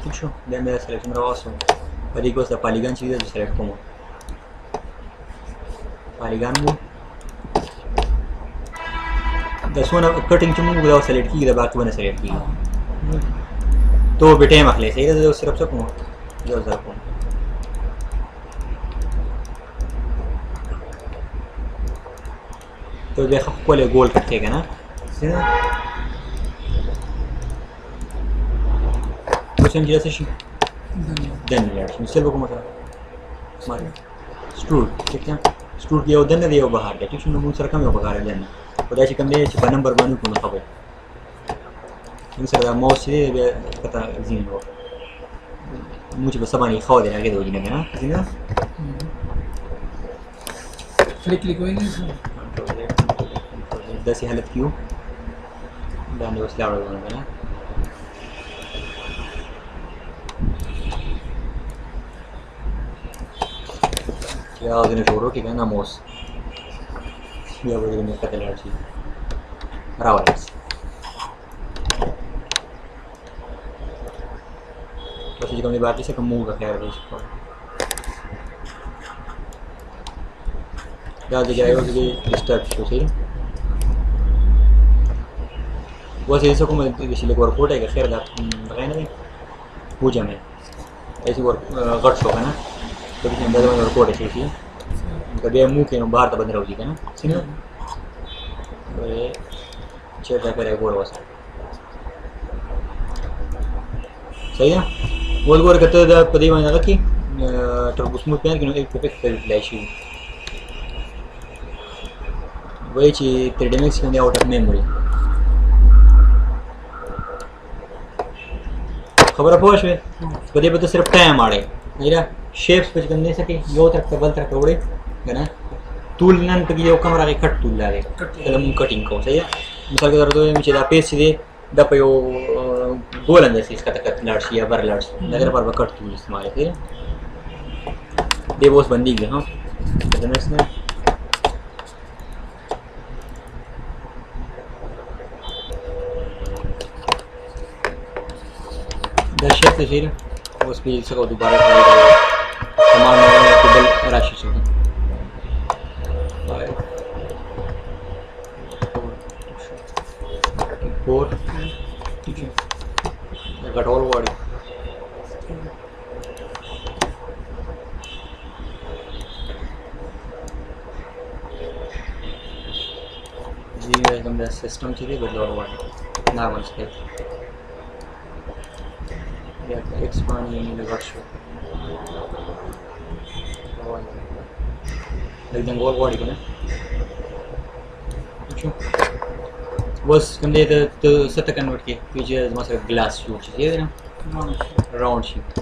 ټیک شو بیا مې دا سلیکشن راوستو په دې کې اوس د پالیګان چې دی زه سلیکټ کوم پالیګان مو د څونه کټینګ چې موږ دا سلیکټ کېږي د باقي ونه سلیکټ کېږي تو به ټایم اخلي صحیح ده زه صرف څه کوم یو ځل کوم تو بیا خپل ګول کټ کېږي نه صحیح ده اوس هم چې شي دن لاړ شي مثال وکړو مثلا سمارټ سټور ٹھیک ده سټور کې یو دن دی یو بهر دی ټیک شو نو موږ سره کوم یو بهر دی خدای چې کوم دی چې په نمبر باندې کوم خبره موږ سره دا ماوس دی بیا پتا زین وو موږ په سبانه خو دی هغه دی نه زین فلیک لیکوي نه داسې حالت کیو دا نو اوس لاړو نه یا غنه جوړو کې کنه موس بیا به دې کته لاړ شي راوړل بس چې کوم دی باقي څه کوم موږ خیر دی دا دې یو دې ډیسټرب شو شي واسه ایسا کوم دې چې لیک ورکوټه کې خیر دا غنه نه پوجا مې ایسي ور غټ شو کنه तो भी अंदर में रिकॉर्ड है थी कभी मुंह के बाहर तो बंद रहोगी ना सिंह ये चेटा करे गोर वास सही है बोल गोर करते दा पदी में लगा कि टर्बो स्मूथ पेन कि एक परफेक्ट कर फ्लैश वही ची 3D Max के आउट ऑफ मेमोरी खबर पहुंच में पदी पे तो सिर्फ टाइम आड़े मेरा शेप्स पे करने सके यो तक बल तक उड़े है टूल नन पे यो कमरा के कट टूल लागे कलम कटिंग को सही है मिसाल के तौर पे मुझे दा पेज दे दा पे यो गोल अंदर से इसका तक लड़सी या बर लड़स नगर पर कट टूल इस्तेमाल है दे बॉस बंदी गया हां तो नेक्स्ट में दा शेप से फिर उस पे इसको दोबारा ट्राई करो समान टेबल राशि से फोर ठीक है कटोल बॉडी जी एकदम द सिस्टम चाहिए बदलाव बॉडी नॉर्मल स्पेस या एक्सपांड यानी लगा शो एकदम गोल बॉडी को ना अच्छा बस कम दे तो सत्ता कन्वर्ट किया पीछे मसला ग्लास शूट चाहिए ना राउंड शीट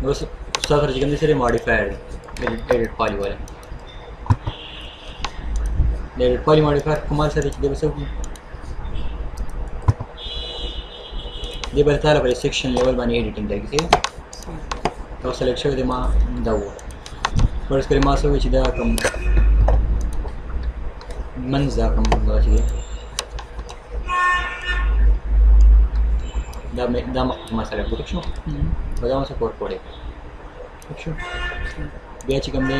बस सागर जी कम से मॉडिफायर एडिट पॉली वाला एडिट पॉली मॉडिफायर कमाल से देखिए बस ये बता रहा है सेक्शन लेवल बानी एडिटिंग तरीके से तो सिलेक्शन दे मां दाव फर्स्ट करे मां सो विच दा कम मंजा कम दा चाहिए दा में दा मसाला बुक शो बदाम से कोड कोडे शो बेच कम ने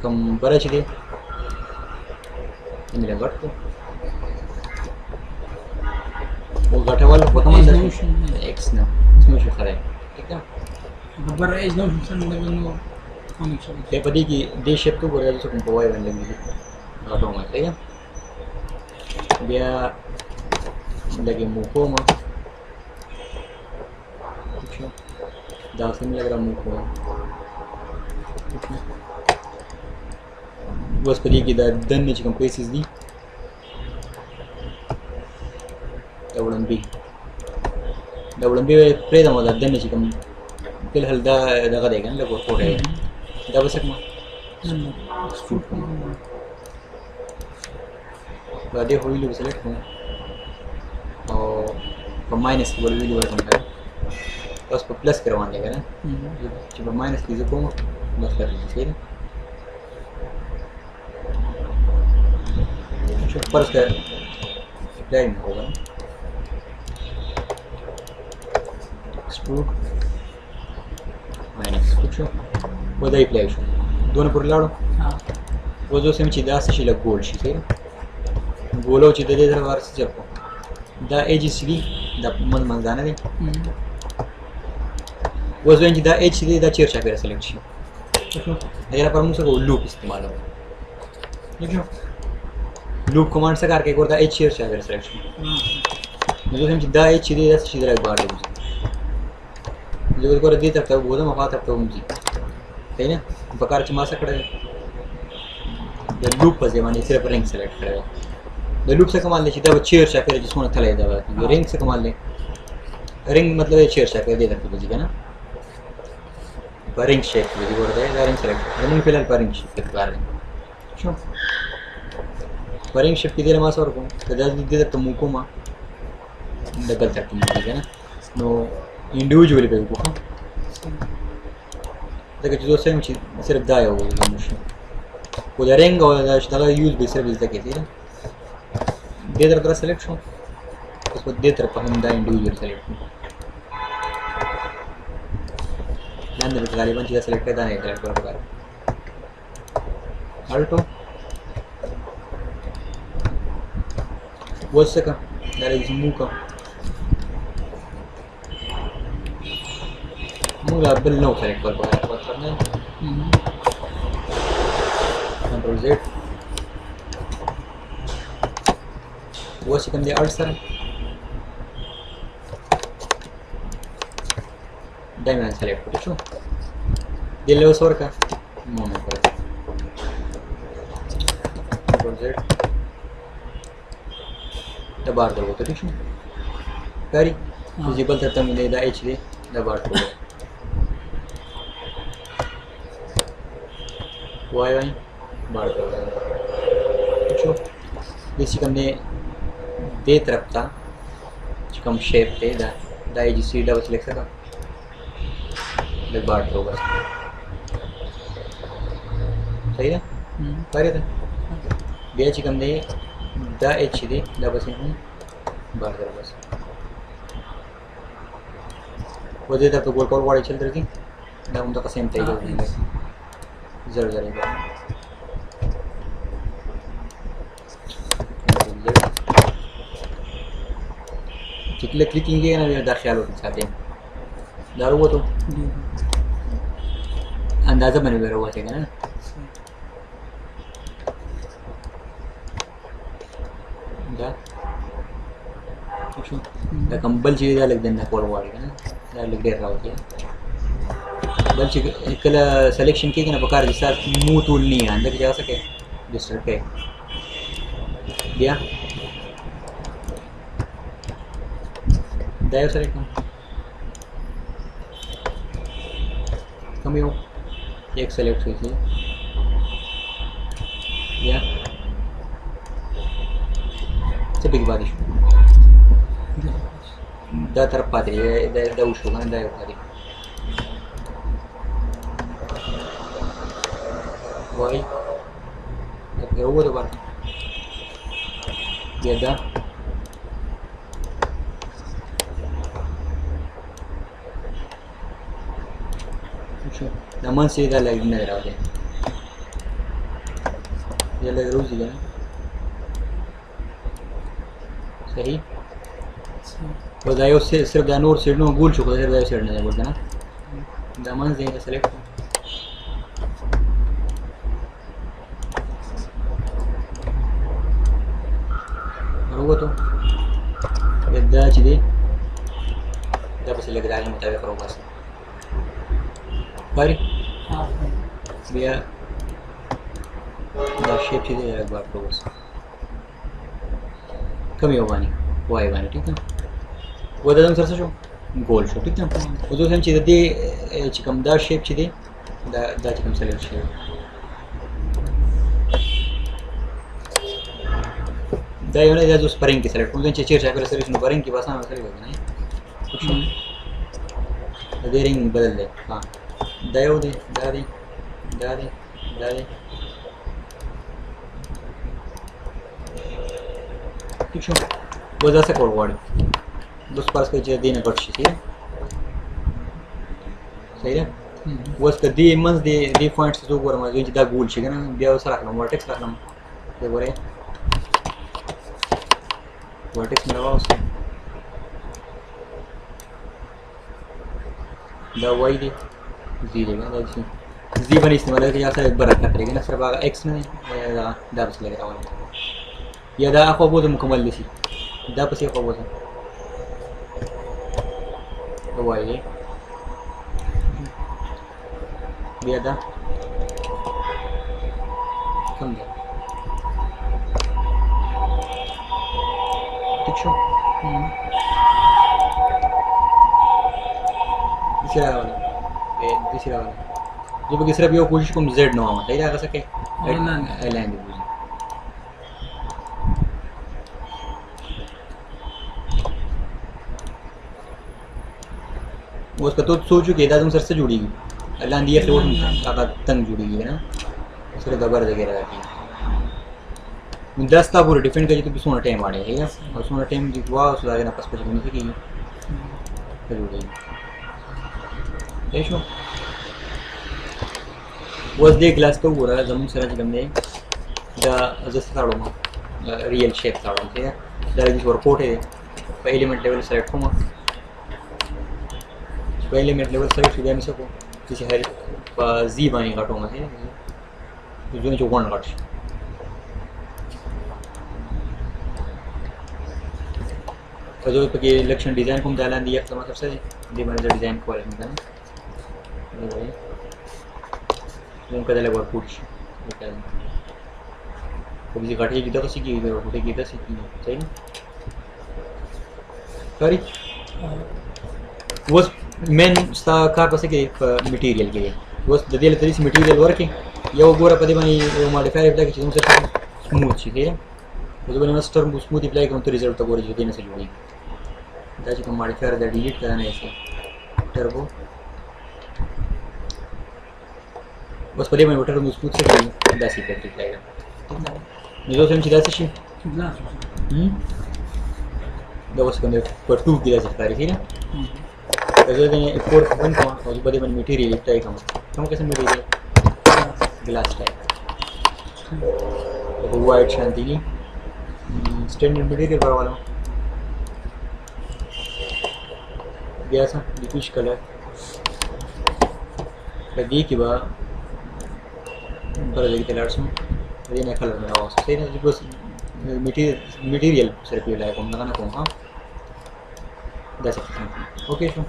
कम बरा चाहिए मेरा गट को वो घटे वाला बहुत मंदा एक्स ना इसमें शो करे ठीक है बबर एज नो फंक्शन में कनेक्शन ये पदी की दे शेप तो बोले तो को वाई बन लेंगे घटो में ठीक है बिया लगे मुको में अच्छा दासन लग रहा मुको बस पदी की दन ने चिकन पीसेस दी डब्ल्यूएमबी प्रेदा मोदा दन चिकन फिलहाल दा दगा देगा ना लगो कोड है दा बस एक एक्सट्रूड बादे होई लो सेलेक्ट हो और माइनस की बोल वीडियो वर्जन है तो उसको प्लस करवा देगा ना जब माइनस की को बस कर लीजिए شوف فرض ابلاي में होगा एक्सट्रूड माइनस कुछ وده يبلاي شو دون برلارو हाँ وزو سم چې دا څه شي له ګول شي صحیح ګولو چې د دې سره ورس چپو دا ایج سی دی دا من منځانه دی وزو چې دا ایج دی دا چیر چا پیره سلیکټ شي اگر پر موږ څنګه لوپ استعمال وکړو लूप कमांड से करके एक बार एच शेयर चाहिए सिलेक्शन मुझे हम जिद्दा एच दे दस चीज़ रख बार मुझे मुझे को रद्दी तक तो वो तो मफा तक तो मुझे सही ना बकार चमा सकते द लूप पर जमाने सिर्फ रिंग सेलेक्ट करेगा द लूप से कमाल ले सीधा वो शेयर चाहिए जिसमें थले जावा ये रिंग से कमाल ले रिंग मतलब ये शेयर चाहिए दे सकते मुझे ना रिंग शेप मुझे बोल रहे हैं रिंग सेलेक्ट मैंने फिलहाल रिंग शेप कर रहे हैं क्यों Paring shift किधर मास और कौन कदाच दिखते तक मुको माँ डबल तक मुझे है ना नो इंडिविजुअली पे को हाँ देखो जो सेम चीज़ सिर्फ दाया हो गया मुझे वो डरेंग और दाला यूज़ भी सिर्फ इसका कैसे है दे तरफ तरह सेलेक्ट हो उसको दे तरफ हम दा इंडिविजुअल सेलेक्ट हो ध्यान दें गालिबन चीज़ सेलेक्ट करता नहीं सेलेक्ट कर पा अल्टो वो सका डायरेक्ट मुंह का मुंह लाबल नो सेलेक्ट कर पा रहा करना कंट्रोल Z वो सिकम दे अल्ट सर डायमेंशन सेलेक्ट कर चो दिल लो सर का मोमेंट पर कंट्रोल Z दबार दो तो ठीक है करी विजिबल तक मिले दा एच दे दबार दो वाई वाई बार दो ठीक है जैसे हमने दे तरफ था कम शेप थे दा एच सी डबल सेलेक्ट करा दबार दो बस सही है करे थे दे एच हमने दा एच दे दा बस इन बार करो बस वो दे तो गोल वाले चल रही थी दा उनका का सेम तरीका है जरूर जरूर चिकले क्लिकिंग है ना मेरा ख्याल होता चाहते हैं दारू वो तो अंदाजा बने हुए हुआ थे ना दा कंबल चीज़ अलग दिन ना कोड वाले ना अलग देर रहा होती है बल चीज़ कल सिलेक्शन की ना बकार जिसका मुंह टूल नहीं है अंदर जा सके डिस्टर्ब पे दिया दायर सेलेक्ट कम हो एक सेलेक्ट हुई थी या सभी की बात दा तरफ पाते दा उस होगा दा पाते वही अब वो तो बात ये दा नमन से दा लग नजर आ रहे ये लग रोज ही है सही बताइए उससे सिर्फ जानवर सीढ़ने में भूल चुका है सिर्फ सीढ़ने से बोलते ना दामन से सेलेक्ट होगा तो ये दा चीज़ें जब से लग रहा है मुताबिक करो बस बारी भैया दा शेप चीज़ें एक बार करो बस कमी होगा नहीं वो आएगा नहीं ठीक है वो दादा सर से शो गोल शो ठीक है वो जो हम चीज़ दी चिकम दा शेप चीज़ दा चिकम सेलेक्ट शेप दा ये ना जो स्परिंग की सेलेक्ट उनके चेयर चाहिए पहले सेलेक्ट स्परिंग की बात ना सेलेक्ट होगा नहीं कुछ दे रिंग बदल दे हाँ दायो दे दा दे दा दे दा दे ٹھیک شو بس داسې کول غواړي بس فرض کړئ چې دې نه غټ شي صحیح ده اوس که دې منځ دې پوینټس زه وګورم چې دا ګول شي که نه بیا اوس راکړم ورټکس راکړم دی ګورئ ورټکس مې راواوسته دا واي دی زی دی دا چې زی باندې استعمال کوي یا سره برکت لري کنه سره هغه ایکس نه دا بس لګا راوړم یا دا اخو بده مکمل شي دا پسې اخو بده دا واي دی بیا دا کوم دی ٹھیک شو दूसरा वाला जो कि सिर्फ यो कोशिश कोम जेड नो आवा सही सके लाइन दे वो उसका तो सोचो कि दादम सर से जुड़ेगी अल्लाह दिया तो आका तंग जुड़ेगी है ना सिर्फ दबर वगैरह की 10 ता पूरे डिफेंड करी तो सोना टाइम आने है और सोना टाइम जो हुआ उस लागे ना पस पस नहीं की जुड़ेगी شو اوس دې ګلاس ته وګوره زموږ سره چې کوم دی دا زه ستاړم ریل شیپ ستاړم چې دا د ورکوټ دی په ایلیمنٹ لیول سلیکټ کوم په ایلیمنٹ لیول سلیکټ بیا مې څه کوم چې هر په زی باندې غټوم چې ځونه چې وان غټ شي په دې په کې لکشن ډیزاین کوم دا لاندې یو مطلب څه دی دې باندې ډیزاین کولای نه زوم کده لګور پوښ کوم ځای غټي جدا څه کیږي ورته کېدا څه کیږي صحیح نه سوري اوس مین ستا کار پسې کې میټیریل کې اوس د دې لپاره چې میټیریل ورکې یو ګوره په دې باندې یو ماډیفایر اپلای کې چې موږ سره سموث شي دی په دې باندې مستر سموث اپلای کوم ته ریزلټ ته ګورې چې دې نه څه جوړي دا چې کوم ماډیفایر دا ډیلیټ کړه نه شي ټربو بس په دې باندې وټر موږ سموث څه کوي دا سي ته اپلای کړه نو زه سم چې دا څه شي دا اوس کوم په 2 کې راځي ښکاري نه دا زه ایکسپورټ کوم او په دې باندې میټیریل اپلای کوم کوم قسم میټیریل glass type तो वाइट शांति की स्टैंडर्ड मटेरियल पर वाला गया सा डिफिश कलर लगी कि बा पर लगी कलर से ये नया कलर में आवाज सही ना बस मटेरियल सिर्फ ये लाइक हम ना कौन हाँ that's it okay sure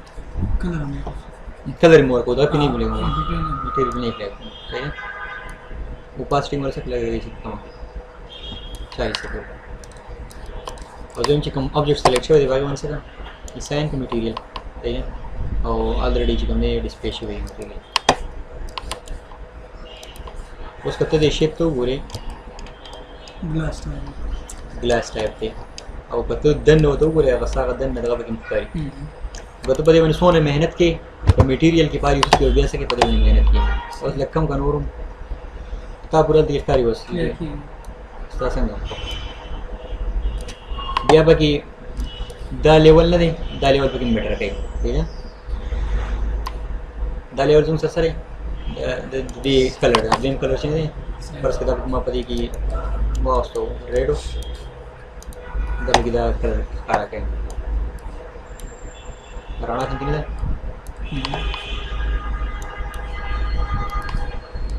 colour मोर को तो नहीं मिलेगा मटेरियल नहीं लगेगा सही है ओपासिटी मला सकला घ्यायची कमा 40 सेकंड अजून ची कम ऑब्जेक्ट सिलेक्ट होते बाकी वन सेकंड डिजाइन का मटेरियल सही है और ऑलरेडी ची कम ने डिस्प्ले शो हुई मटेरियल उसका तो शेप तो पूरे ग्लास टाइप थे और पता दन होतो पूरे वसा का दन लगा बकिन करी बतो पदे मैंने सोने मेहनत के मटेरियल की पारी उसकी वजह से के पदे मैंने मेहनत की और लक्कम का नूर ता पूरा दिखता रही बस ता संग बिया बाकी दा लेवल ना दे दा लेवल पे मीटर के ठीक है दा लेवल तुम ससरे दी कलर ग्रीन कलर से नहीं पर उसके बाद मां पदी की माउस तो रेड हो दा की दा कलर काला के राणा थिंकिंग है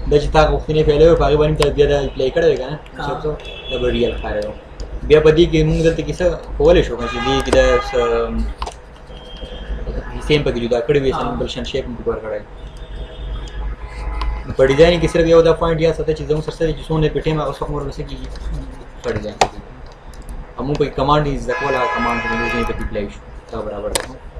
दजता को ने पहले पागे बनी तब बिया प्ले करेगा ना सब तो डबल रियल खा रहे हो बिया पदी के मुंग दलते किसा कोले शो का दी किदा सेम पे जुदा कड़ी वे सिंपल शेप में कवर करे पर डिजाइन की सिर्फ ये होता पॉइंट या सत्य चीजों से सोने पेटे में उस वक्त से की पर डिजाइन हम कोई command is the Cola command using पे प्ले शो बराबर है